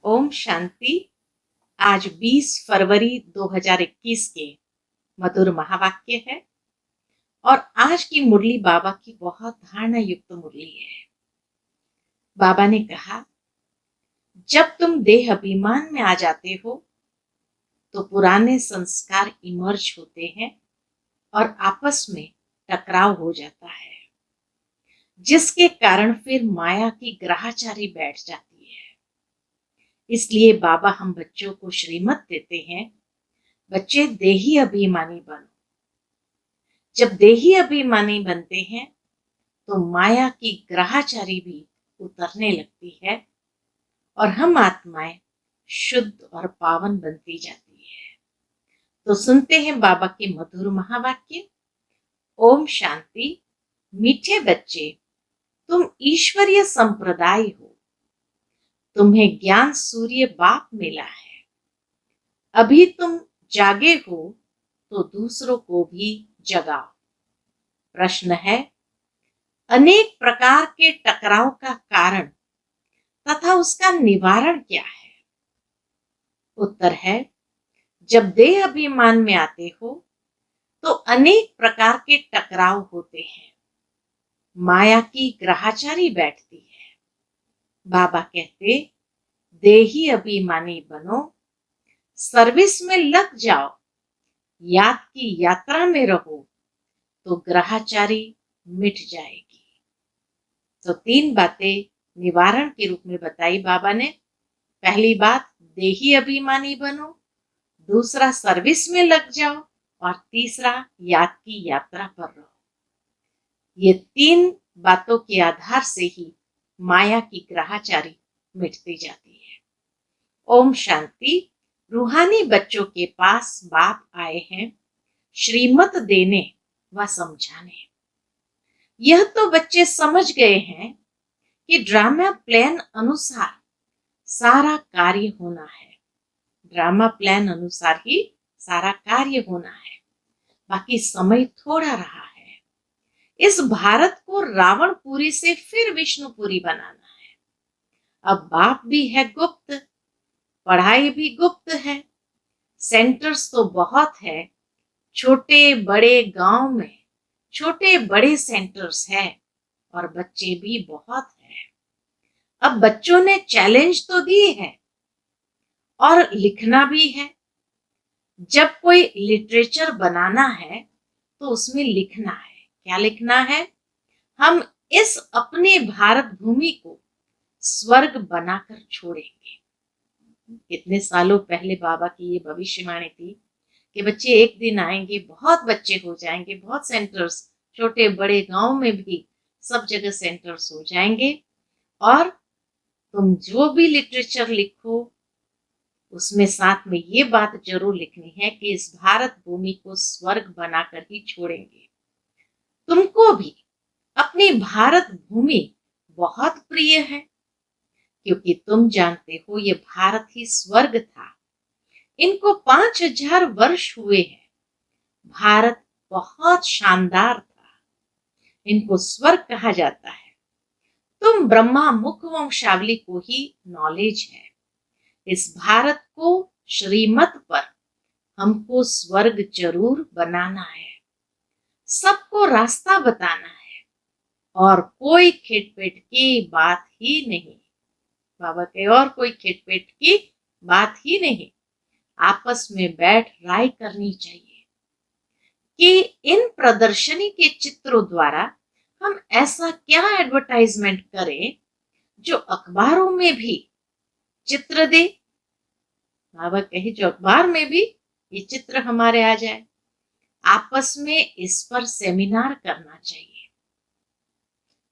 ओम शांति। आज 20 फरवरी 2021 के मधुर महावाक्य है और आज की मुरली बाबा की बहुत धारणा युक्त मुरली है। बाबा ने कहा, जब तुम देह अभिमान में आ जाते हो तो पुराने संस्कार इमर्ज होते हैं और आपस में टकराव हो जाता है, जिसके कारण फिर माया की ग्रहाचारी बैठ जाती है। इसलिए बाबा हम बच्चों को श्रीमत देते हैं, बच्चे देही अभिमानी बनो। जब देही अभिमानी बनते हैं तो माया की ग्रहाचारी भी उतरने लगती है और हम आत्माएं शुद्ध और पावन बनती जाती है। तो सुनते हैं बाबा के मधुर महावाक्य। ओम शांति। मीठे बच्चे, तुम ईश्वरीय संप्रदाय हो। तुम्हें ज्ञान सूर्य बाप मिला है। अभी तुम जागे हो तो दूसरों को भी जगाओ। प्रश्न है, अनेक प्रकार के टकराव का कारण तथा उसका निवारण क्या है? उत्तर है, जब देह अभिमान में आते हो तो अनेक प्रकार के टकराव होते हैं। माया की ग्रहाचारी बैठती है। बाबा कहते, देही अभिमानी बनो, सर्विस में लग जाओ, याद की यात्रा में रहो तो ग्रहाचारी मिट जाएगी। तो 3 बातें निवारण के रूप में बताई बाबा ने। पहली बात, देही अभिमानी बनो। दूसरा, सर्विस में लग जाओ। और तीसरा, याद की यात्रा पर रहो। ये 3 बातों के आधार से ही माया की ग्रहाचारी मिटती जाती है। ओम शांति। रूहानी बच्चों के पास बाप आए हैं श्रीमत देने व समझाने। यह तो बच्चे समझ गए हैं कि ड्रामा प्लान अनुसार सारा कार्य होना है। ड्रामा प्लान अनुसार ही सारा कार्य होना है। बाकी समय थोड़ा रहा है। इस भारत को रावणपुरी से फिर विष्णुपुरी बनाना है। अब बाप भी है गुप्त, पढ़ाई भी गुप्त है। सेंटर्स तो बहुत है। छोटे बड़े गांव में छोटे बड़े सेंटर्स है और बच्चे भी बहुत हैं। अब बच्चों ने चैलेंज तो दिए हैं और लिखना भी है। जब कोई लिटरेचर बनाना है तो उसमें लिखना है। क्या लिखना है? हम इस अपने भारत भूमि को स्वर्ग बनाकर छोड़ेंगे। कितने सालों पहले बाबा की ये भविष्यवाणी थी कि बच्चे एक दिन आएंगे, बहुत बच्चे हो जाएंगे, बहुत सेंटर्स, छोटे बड़े गांव में भी सब जगह सेंटर्स हो जाएंगे और तुम जो भी लिटरेचर लिखो उसमें साथ में ये बात जरूर लिखनी है कि इस भारत भूमि को स्वर्ग बनाकर ही छोड़ेंगे। तुमको भी अपनी भारत भूमि बहुत प्रिय है क्योंकि तुम जानते हो ये भारत ही स्वर्ग था। इनको 5000 वर्ष हुए हैं। भारत बहुत शानदार था। इनको स्वर्ग कहा जाता है। तुम ब्रह्मा मुख वंशावली को ही नॉलेज है। इस भारत को श्रीमत पर हमको स्वर्ग जरूर बनाना है। सबको रास्ता बताना है और कोई खिटपिट की बात ही नहीं। बाबा के और कोई खिटपिट की बात ही नहीं। आपस में बैठ राय करनी चाहिए कि इन प्रदर्शनी के चित्रों द्वारा हम ऐसा क्या एडवर्टाइजमेंट करें जो अखबारों में भी चित्र दे। बाबा कहे, जो अखबार में भी ये चित्र हमारे आ जाए। आपस में इस पर सेमिनार करना चाहिए।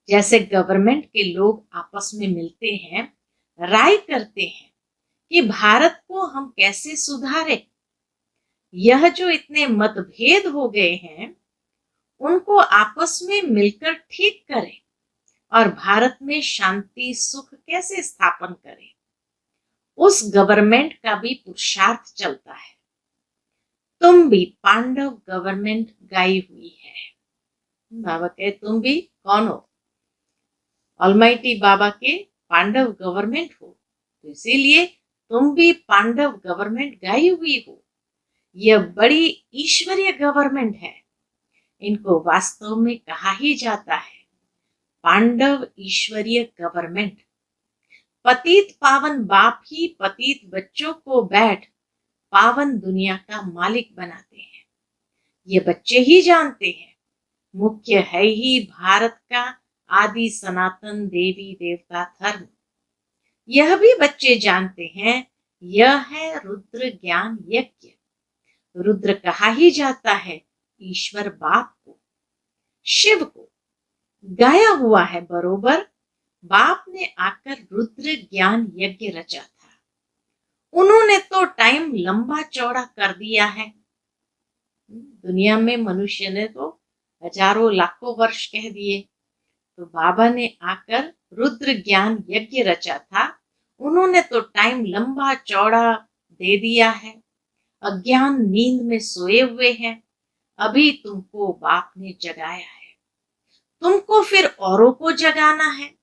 जैसे गवर्नमेंट के लोग आपस में मिलते हैं, राय करते हैं कि भारत को हम कैसे सुधारें। यह जो इतने मतभेद हो गए हैं उनको आपस में मिलकर ठीक करें और भारत में शांति सुख कैसे स्थापन करें, उस गवर्नमेंट का भी पुरुषार्थ चलता है। तुम भी पांडव गवर्नमेंट गाई हुई है। बाबा कहे, तुम भी कौन हो? ऑलमाइटी बाबा के पांडव गवर्नमेंट हो। तो इसीलिए तुम भी पांडव गवर्नमेंट गई हुई हो। यह बड़ी ईश्वरीय गवर्नमेंट है। इनको वास्तव में कहा ही जाता है पांडव ईश्वरीय गवर्नमेंट। पतित पावन बाप ही पतित बच्चों को बैठ पावन दुनिया का मालिक बनाते हैं। ये बच्चे ही जानते हैं मुख्य है ही भारत का आदि सनातन देवी देवता धर्म। यह भी बच्चे जानते हैं यह है रुद्र ज्ञान यज्ञ। रुद्र कहा ही जाता है ईश्वर बाप को, शिव को। गाया हुआ है बरोबर बाप ने आकर रुद्र ज्ञान यज्ञ रचा था। उन्होंने तो टाइम लंबा चौड़ा कर दिया है। दुनिया में मनुष्य ने तो हजारों लाखों वर्ष कह दिए, तो बाबा ने आकर रुद्र ज्ञान यज्ञ रचा था। उन्होंने तो टाइम लंबा चौड़ा दे दिया है। अज्ञान नींद में सोए हुए हैं, अभी तुमको बाप ने जगाया है। तुमको फिर औरों को जगाना है।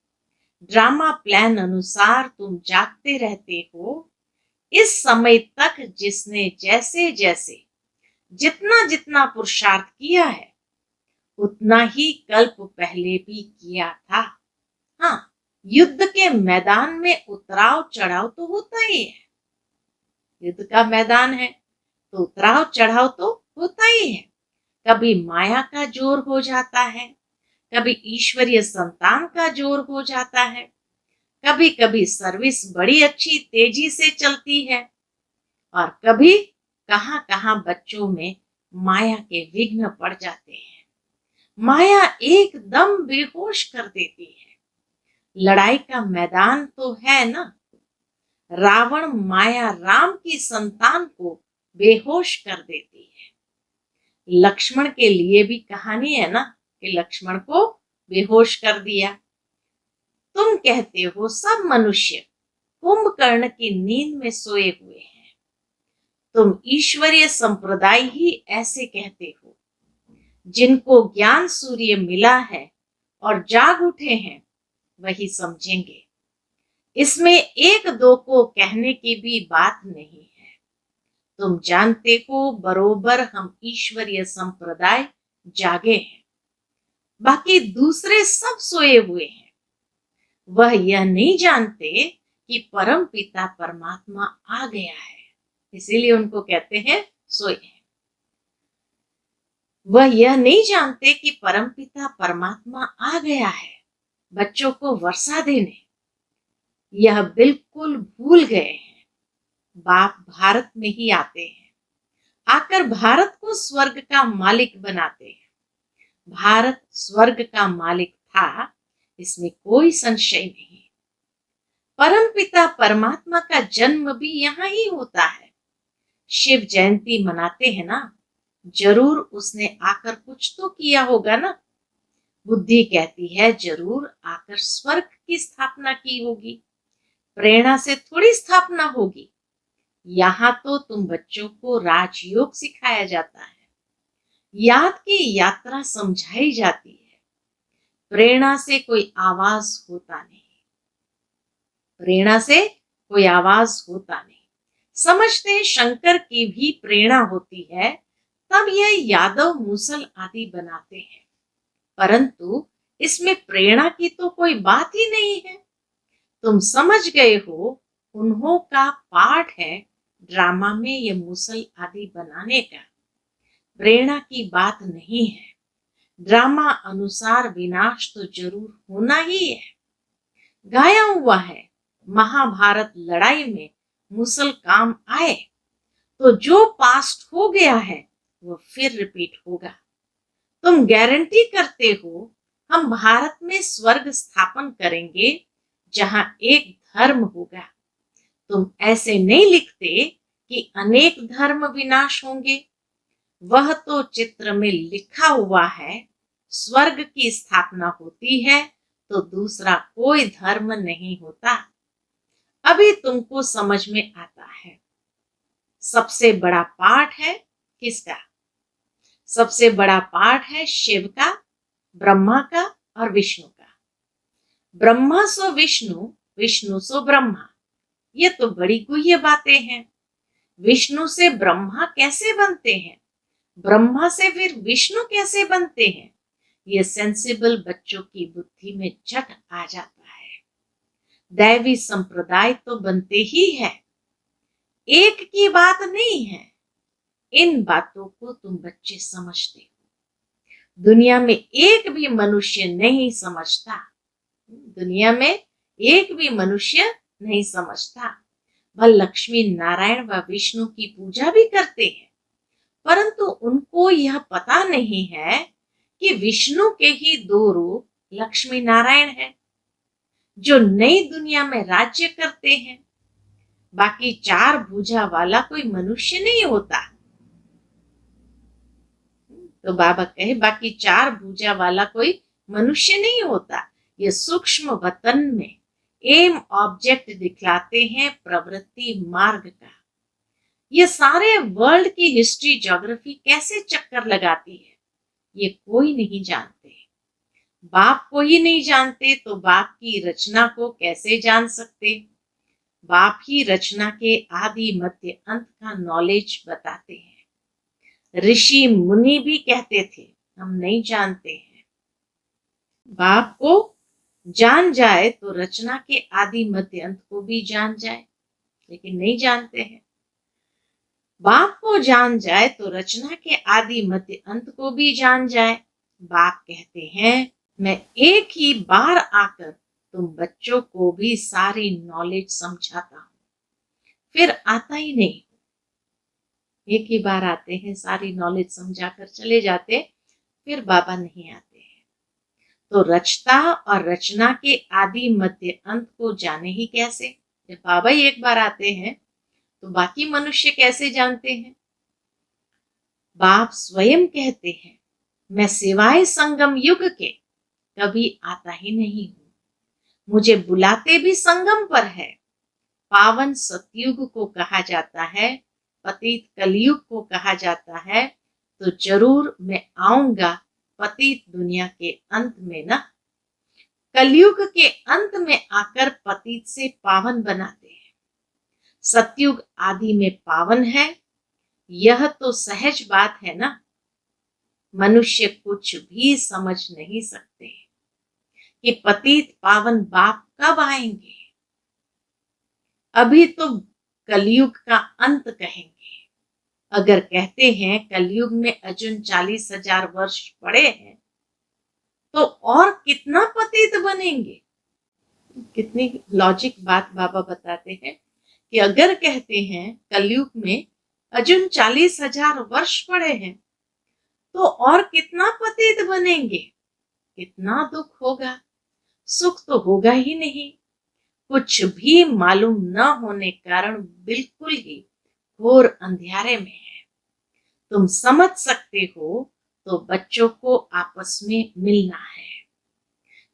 ड्रामा प्लान अनुसार तुम जागते रहते हो। इस समय तक जिसने जैसे जैसे जितना जितना पुरुषार्थ किया है उतना ही कल्प पहले भी किया था। हाँ, युद्ध के मैदान में उतराव चढ़ाव तो होता ही है। युद्ध का मैदान है तो उतराव चढ़ाव तो होता ही है। कभी माया का जोर हो जाता है, कभी ईश्वरीय संतान का जोर हो जाता है, कभी कभी सर्विस बड़ी अच्छी तेजी से चलती है, और कभी कहां कहां बच्चों में माया के विघ्न पड़ जाते हैं। माया एकदम बेहोश कर देती है। लड़ाई का मैदान तो है ना। रावण माया राम की संतान को बेहोश कर देती है। लक्ष्मण के लिए भी कहानी है ना कि लक्ष्मण को बेहोश कर दिया। तुम कहते हो सब मनुष्य कुंभकर्ण की नींद में सोए हुए हैं। तुम ईश्वरीय संप्रदाय ही ऐसे कहते हो। जिनको ज्ञान सूर्य मिला है और जाग उठे हैं वही समझेंगे। इसमें एक दो को कहने की भी बात नहीं है। तुम जानते हो बरोबर हम ईश्वरीय संप्रदाय जागे हैं, बाकी दूसरे सब सोए हुए हैं। वह यह नहीं जानते कि परम पिता परमात्मा आ गया है, इसीलिए उनको कहते हैं सोए हैं। वह यह नहीं जानते कि परमपिता परमात्मा आ गया है बच्चों को वर्षा देने। यह बिल्कुल भूल गए हैं। बाप भारत में ही आते हैं, आकर भारत को स्वर्ग का मालिक बनाते हैं। भारत स्वर्ग का मालिक था, इसमें कोई संशय नहीं। परमपिता परमात्मा का जन्म भी यहाँ ही होता है। शिव जयंती मनाते हैं ना, जरूर उसने आकर कुछ तो किया होगा ना। बुद्धि कहती है जरूर आकर स्वर्ग की स्थापना की होगी। प्रेरणा से थोड़ी स्थापना होगी। यहाँ तो तुम बच्चों को राजयोग सिखाया जाता है, याद की यात्रा समझाई जाती है। प्रेरणा से कोई आवाज होता नहीं। प्रेरणा से कोई आवाज होता नहीं। समझते शंकर की भी प्रेरणा होती है, तब यह यादव मूसल आदि बनाते हैं। परंतु इसमें प्रेरणा की तो कोई बात ही नहीं है। तुम समझ गए हो, उन्हों का पाठ है ड्रामा में ये मूसल आदि बनाने का। प्रेरणा की बात नहीं है। ड्रामा अनुसार विनाश तो जरूर होना ही है। गाया हुआ है महाभारत लड़ाई में मूसल काम आए तो जो पास्ट हो गया है वो फिर रिपीट होगा। तुम गारंटी करते हो हम भारत में स्वर्ग स्थापन करेंगे जहां एक धर्म होगा। तुम ऐसे नहीं लिखते कि अनेक धर्म विनाश होंगे। वह तो चित्र में लिखा हुआ है स्वर्ग की स्थापना होती है तो दूसरा कोई धर्म नहीं होता। अभी तुमको समझ में आता है। सबसे बड़ा पाठ है किसका? सबसे बड़ा पाठ है शिव का, ब्रह्मा का और विष्णु का। ब्रह्मा सो विष्णु, विष्णु सो ब्रह्मा। ये तो बड़ी गुह्य बातें हैं। विष्णु से ब्रह्मा कैसे बनते हैं? ब्रह्मा से फिर विष्णु कैसे बनते हैं? ये सेंसिबल बच्चों की बुद्धि में झट आ जाता है। दैवी संप्रदाय तो बनते ही है, एक की बात नहीं है। इन बातों को तुम बच्चे समझते हो। दुनिया में एक भी मनुष्य नहीं समझता। दुनिया में एक भी मनुष्य नहीं समझता। वह लक्ष्मी नारायण व विष्णु की पूजा भी करते हैं, परंतु उनको यह पता नहीं है कि विष्णु के ही दो रूप लक्ष्मी नारायण है, जो नई दुनिया में राज्य करते हैं। बाकी चार भुजा वाला कोई मनुष्य नहीं होता। तो बाबा कहे बाकी चार भुजा वाला कोई मनुष्य नहीं होता। ये सूक्ष्म वतन में एम ऑब्जेक्ट दिखलाते हैं प्रवृत्ति मार्ग का। ये सारे वर्ल्ड की हिस्ट्री ज्योग्राफी कैसे चक्कर लगाती है, ये कोई नहीं जानते। बाप को ही नहीं जानते तो बाप की रचना को कैसे जान सकते? बाप ही रचना के आदि मध्य अंत का नॉलेज बताते हैं। ऋषि मुनि भी कहते थे हम नहीं जानते हैं। बाप को जान जाए तो रचना के आदि मध्य अंत को भी जान जाए, लेकिन नहीं जानते हैं। बाप को जान जाए तो रचना के आदि मध्य अंत को भी जान जाए। बाप कहते हैं मैं एक ही बार आकर तुम बच्चों को भी सारी नॉलेज समझाता हूं, फिर आता ही नहीं। एक ही बार आते हैं, सारी नॉलेज समझाकर चले जाते, फिर बाबा नहीं आते हैं। तो रचता और रचना के आदि मध्य अंत को जाने ही कैसे? जब बाबा ही एक बार आते हैं तो बाकी मनुष्य कैसे जानते हैं? बाप स्वयं कहते हैं मैं सिवाय संगम युग के कभी आता ही नहीं हूं। मुझे बुलाते भी संगम पर है। पावन सतयुग को कहा जाता है, पतित कलयुग को कहा जाता है, तो जरूर मैं आऊंगा पतित दुनिया के अंत में ना। कलयुग के अंत में आकर पतित से पावन बनाते हैं। सतयुग आदि में पावन है, यह तो सहज बात है ना। मनुष्य कुछ भी समझ नहीं सकते कि पतित पावन बाप कब आएंगे। अभी तो कलयुग का अंत कहेंगे। अगर कहते हैं कलयुग में अजुन 40,000 वर्ष पड़े हैं, तो और कितना पतित बनेंगे। कितनी लॉजिक बात बाबा बताते हैं कि अगर कहते हैं कलयुग में अजुन 40,000 वर्ष पड़े हैं, तो और कितना पतित बनेंगे। कितना दुख होगा, सुख तो होगा ही नहीं। कुछ भी मालूम न होने कारण बिल्कुल ही घोर अंधेरे में है। तुम समझ सकते हो तो बच्चों को आपस में मिलना है,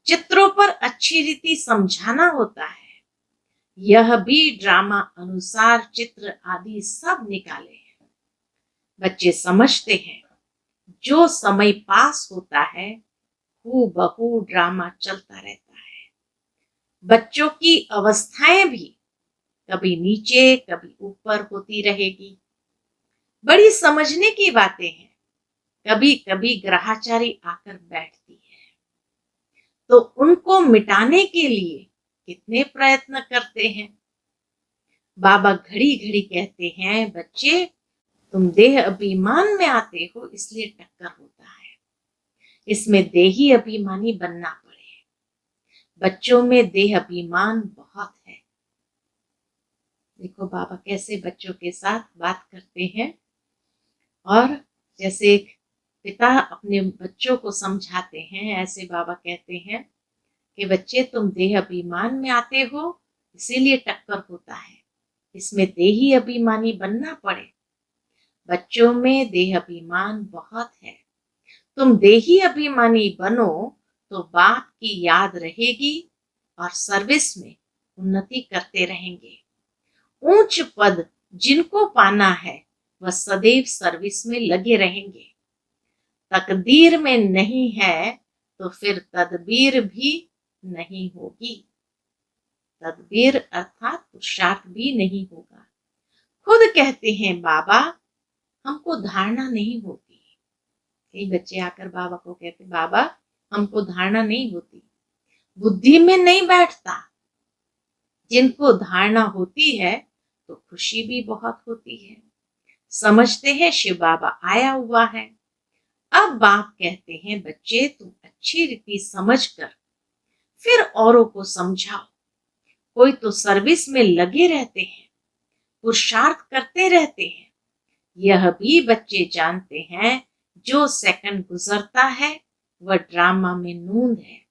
चित्रों पर अच्छी रीति समझाना होता है। यह भी ड्रामा अनुसार चित्र आदि सब निकाले हैं। बच्चे समझते हैं जो समय पास होता है हूबहू ड्रामा चलता रहता है। बच्चों की अवस्थाएं भी कभी नीचे कभी ऊपर होती रहेगी। बड़ी समझने की बातें हैं। कभी कभी ग्रहाचारी आकर बैठती है तो उनको मिटाने के लिए कितने प्रयत्न करते हैं। बाबा घड़ी घड़ी कहते हैं बच्चे तुम देह अभिमान में आते हो इसलिए टक्कर होता है। इसमें देही अभिमानी बनना पड़े। बच्चों में देह अभिमान बहुत है। देखो बाबा कैसे बच्चों के साथ बात करते हैं, और जैसे एक पिता अपने बच्चों को समझाते हैं, ऐसे बाबा कहते हैं कि बच्चे तुम देह अभिमान में आते हो इसीलिए टक्कर होता है। इसमें देही अभिमानी बनना पड़े। बच्चों में देह अभिमान बहुत है। तुम देही अभिमानी बनो तो बाप की याद रहेगी और सर्विस में उन्नति करते रहेंगे। ऊंच पद जिनको पाना है वह सदैव सर्विस में लगे रहेंगे। तकदीर में नहीं है तो फिर तदबीर भी नहीं होगी। तदबीर अर्थात पुरुषार्थ भी नहीं होगा। खुद कहते हैं बाबा हमको धारणा नहीं होती। कई बच्चे आकर बाबा को कहते बाबा हमको धारणा नहीं होती, बुद्धि में नहीं बैठता। जिनको धारणा होती है तो खुशी भी बहुत होती है, समझते हैं शिव बाबा आया हुआ है। अब बाप कहते हैं बच्चे तुम अच्छी रीति समझकर फिर औरों को समझाओ। कोई तो सर्विस में लगे रहते हैं, पुरुषार्थ करते रहते हैं। यह भी बच्चे जानते हैं जो सेकंड गुजरता है वह ड्रामा में नूंद है,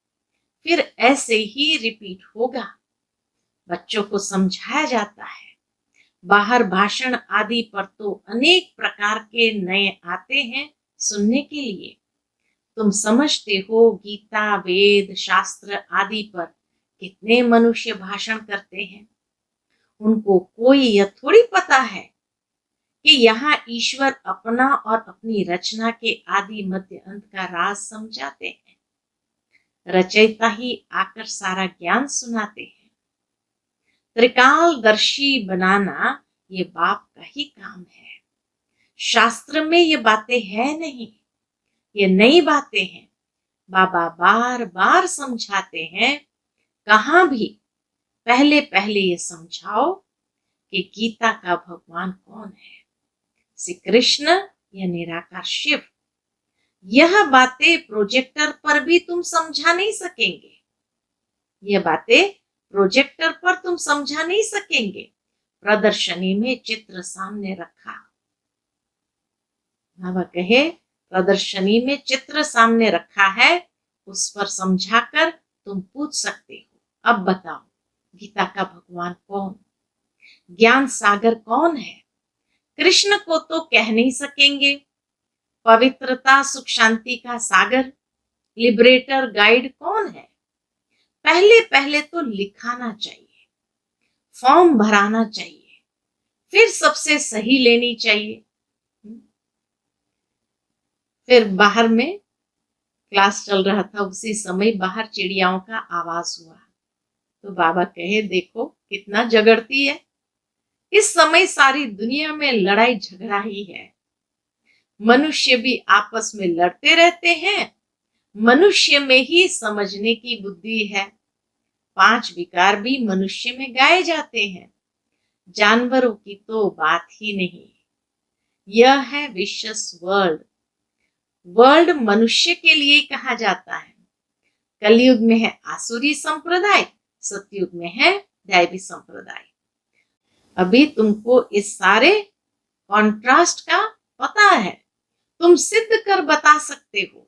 फिर ऐसे ही रिपीट होगा। बच्चों को समझाया जाता है। बाहर भाषण आदि पर तो अनेक प्रकार के नए आते हैं सुनने के लिए। तुम समझते हो गीता वेद शास्त्र आदि पर कितने मनुष्य भाषण करते हैं। उनको कोई यह थोड़ी पता है कि यहाँ ईश्वर अपना और अपनी रचना के आदि मध्य अंत का राज समझाते हैं। रचयिता ही आकर सारा ज्ञान सुनाते हैं। त्रिकालदर्शी बनाना ये बाप का ही काम है। शास्त्र में ये बातें है नहीं, ये नई बातें हैं। बाबा बार बार समझाते हैं, कहाँ भी पहले पहले ये समझाओ कि गीता का भगवान कौन है, श्री कृष्ण या निराकार शिव। यह बातें प्रोजेक्टर पर भी तुम समझा नहीं सकेंगे। यह बातें प्रोजेक्टर पर तुम समझा नहीं सकेंगे। प्रदर्शनी में चित्र सामने रखा, बाबा कहे प्रदर्शनी में चित्र सामने रखा है, उस पर समझाकर तुम पूछ सकते हो अब बताओ गीता का भगवान कौन, ज्ञान सागर कौन है। कृष्ण को तो कह नहीं सकेंगे। पवित्रता सुख शांति का सागर लिबरेटर गाइड कौन है। पहले पहले तो लिखाना चाहिए, फॉर्म भराना चाहिए, फिर सबसे सही लेनी चाहिए। फिर बाहर में क्लास चल रहा था, उसी समय बाहर चिड़ियाओं का आवाज हुआ। तो बाबा कहे देखो कितना झगड़ती है। इस समय सारी दुनिया में लड़ाई झगड़ा ही है। मनुष्य भी आपस में लड़ते रहते हैं। मनुष्य में ही समझने की बुद्धि है। 5 विकार भी मनुष्य में गाए जाते हैं। जानवरों की तो बात ही नहीं। यह है विशेष वर्ल्ड। वर्ल्ड मनुष्य के लिए कहा जाता है। कलयुग में है आसुरी संप्रदाय, सतयुग में है दैवी संप्रदाय। अभी तुमको इस सारे कॉन्ट्रास्ट का पता है, तुम सिद्ध कर बता सकते हो।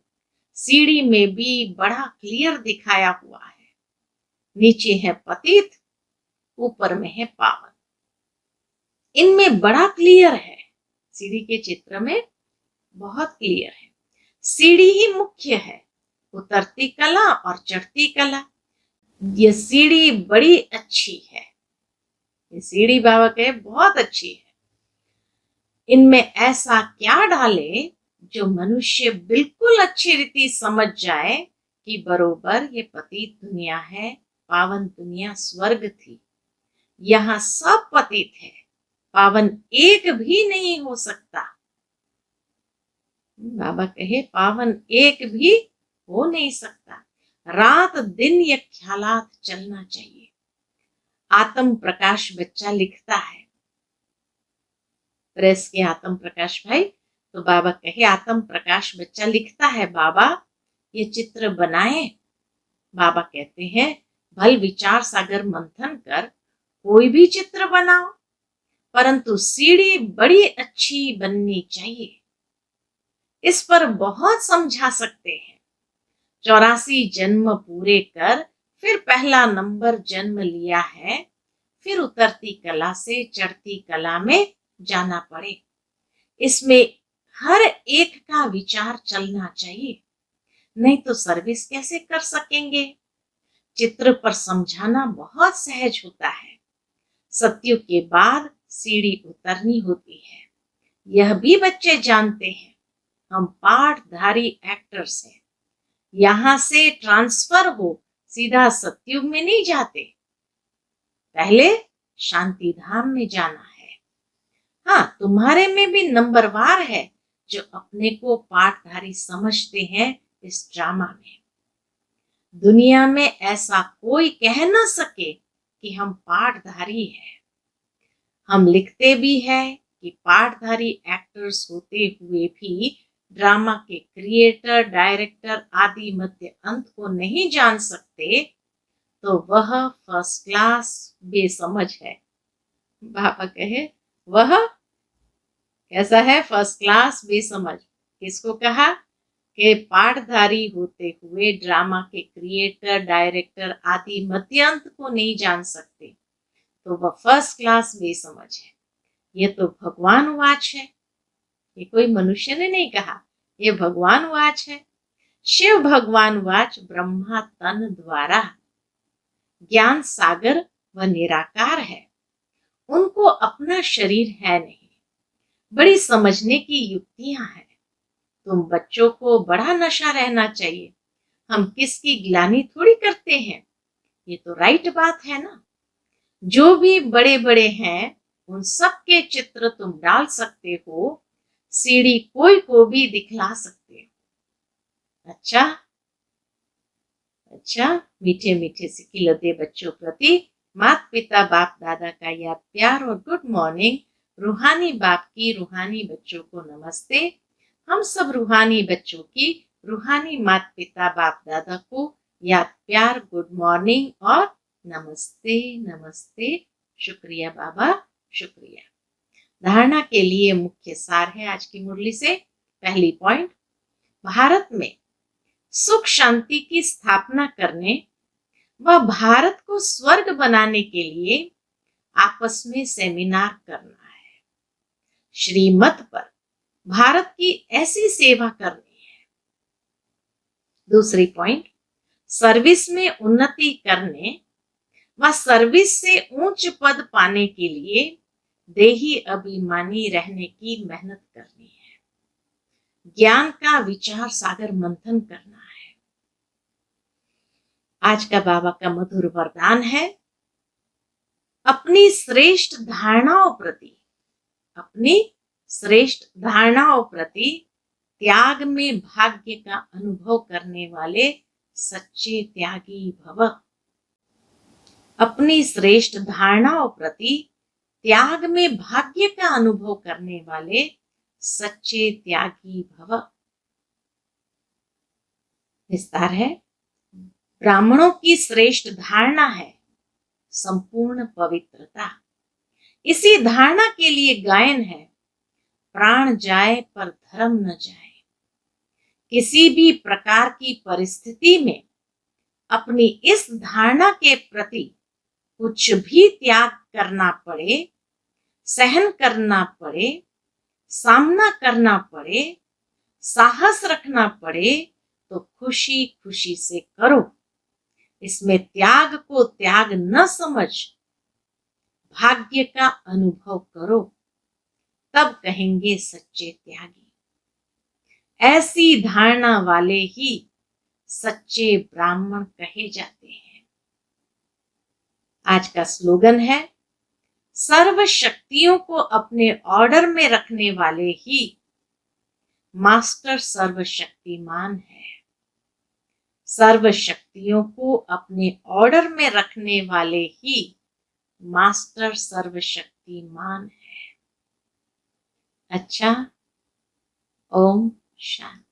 सीढ़ी में भी बड़ा क्लियर दिखाया हुआ है, नीचे है पतित, ऊपर में है पावन। इनमें बड़ा क्लियर है, सीढ़ी के चित्र में बहुत क्लियर है। सीढ़ी ही मुख्य है, उतरती कला और चढ़ती कला। ये सीढ़ी बड़ी अच्छी है, ये सीढ़ी बाबा कहे बहुत अच्छी है। इनमें ऐसा क्या डाले जो मनुष्य बिल्कुल अच्छी रीति समझ जाए कि बरोबर ये पतित दुनिया है, पावन दुनिया स्वर्ग थी। यहाँ सब पतित है, पावन एक भी नहीं हो सकता। बाबा कहे पावन एक भी हो नहीं सकता। रात दिन ये ख्यालात चलना चाहिए। आत्म प्रकाश बच्चा लिखता है, प्रेस के आत्म प्रकाश भाई। तो बाबा कहे आत्म प्रकाश बच्चा लिखता है, बाबा ये चित्र बनाए। बाबा कहते हैं भल विचार सागर मंथन कर कोई भी चित्र बनाओ, परंतु सीढ़ी बड़ी अच्छी बननी चाहिए। इस पर बहुत समझा सकते हैं। 84 जन्म पूरे कर फिर पहला नंबर जन्म लिया है, फिर उतरती कला से चढ़ती कला में जाना पड़े। इसमें हर एक का विचार चलना चाहिए, नहीं तो सर्विस कैसे कर सकेंगे। चित्र पर समझाना बहुत सहज होता है। सत्युग के बाद सीढ़ी उतरनी होती है, यह भी बच्चे जानते हैं। हम पाठधारी एक्टर्स हैं, यहां से ट्रांसफर हो सीधा सत्युग में नहीं जाते। पहले शांति धाम में जाना है। हाँ, तुम्हारे में भी नंबरवार है जो अपने को पाठधारी समझते हैं इस ड्रामा में। दुनिया में ऐसा कोई कह ना सके कि हम पाठधारी हैं। हम लिखते भी हैं कि पाठधारी एक्टर्स होते हुए भी ड्रामा के क्रिएटर, डायरेक्टर आदि मध्य अंत को नहीं जान सकते, तो वह फर्स्ट क्लास बेसमझ है। बाबा कहे वह कैसा है? फर्स्ट क्लास बेसमझ। किसको कहा? कि पाठधारी होते हुए ड्रामा के क्रिएटर, डायरेक्टर आदि मध्य अंत को नहीं जान सकते, तो वह फर्स्ट क्लास बेसमझ है। ये तो भगवान वाच है, ये कोई मनुष्य ने नहीं कहा, ये भगवान वाच है। शिव भगवान वाच ब्रह्मा तन द्वारा। ज्ञान सागर व निराकार है, उनको अपना शरीर है नहीं। बड़ी समझने की युक्तियां हैं। तुम बच्चों को बड़ा नशा रहना चाहिए, हम किसकी गिलानी थोड़ी करते हैं, ये तो राइट बात है ना। जो भी बड़े बड़े हैं उन सब के चित्र तुम डाल सकते हो, सीढ़ी कोई को भी दिखला सकते हो। अच्छा अच्छा, मीठे मीठे से खिलते बच्चों प्रति माता पिता बाप दादा का याद प्यार और गुड मॉर्निंग। रूहानी बाप की रूहानी बच्चों को नमस्ते। हम सब रूहानी बच्चों की रूहानी माता पिता बाप दादा को याद प्यार, गुड मॉर्निंग और नमस्ते नमस्ते। शुक्रिया बाबा, शुक्रिया। धारणा के लिए मुख्य सार है आज की मुरली से। पहली पॉइंट, भारत में सुख शांति की स्थापना करने व भारत को स्वर्ग बनाने के लिए आपस में सेमिनार करना है। श्रीमत पर भारत की ऐसी सेवा करनी है। दूसरी पॉइंट, सर्विस में उन्नति करने व सर्विस से उच्च पद पाने के लिए देही अभिमानी रहने की मेहनत करनी है। ज्ञान का विचार सागर मंथन करना है। आज का बाबा का मधुर वरदान है, अपनी श्रेष्ठ धारणाओं प्रति त्याग में भाग्य का अनुभव करने वाले सच्चे त्यागी भव। अपनी श्रेष्ठ धारणाओं प्रति त्याग में भाग्य का अनुभव करने वाले सच्चे त्यागी भव। विस्तार है, ब्राह्मणों की श्रेष्ठ धारणा है संपूर्ण पवित्रता। इसी धारणा के लिए गायन है, प्राण जाए पर धर्म न जाए। किसी भी प्रकार की परिस्थिति में अपनी इस धारणा के प्रति कुछ भी त्याग करना पड़े, सहन करना पड़े, सामना करना पड़े, साहस रखना पड़े, तो खुशी खुशी से करो। इसमें त्याग को त्याग न समझ भाग्य का अनुभव करो, तब कहेंगे सच्चे त्यागी। ऐसी धारणा वाले ही सच्चे ब्राह्मण कहे जाते हैं। आज का स्लोगन है, सर्व शक्तियों को अपने ऑर्डर में रखने वाले ही मास्टर सर्वशक्तिमान है। सर्व शक्तियों को अपने ऑर्डर में रखने वाले ही मास्टर सर्वशक्तिमान है। अच्छा, ओम शांति।